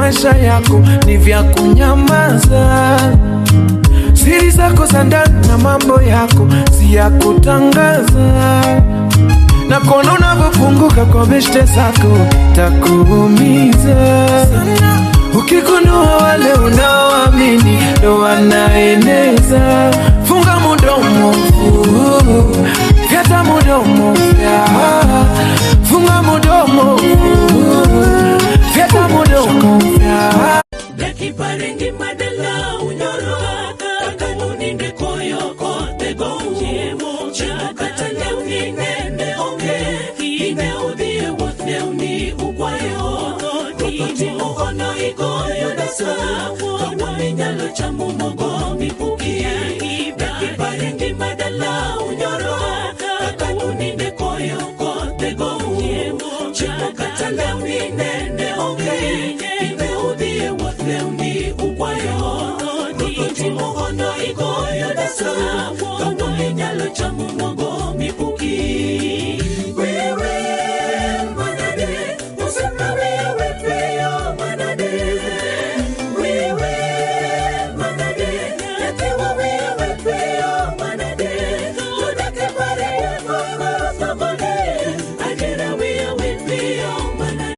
maisha yako ni vya kunyamaza. Siri zako za ndani na mambo yako si ya kutangaza. Na kono unavyofunguka kwa beshte zako takuumiza. Ukikunua wale unaoamini ndo wanaeneza. Funga mudomo, fyata mudomo, funga mudomo, fyata mudomo. Daki parengi madala unyoro kaka uninde koyo kote gonje mocha katale uninde onge ine udie wote uni ukwayo toti mohono igoyo dasa kama minyalo chamu mogo mipuki. Daki parengi madala unyoro kaka uninde koyo kote gonje mocha katale uninde onge ine udie wote uni ukwayo toti mohono igoyo dasa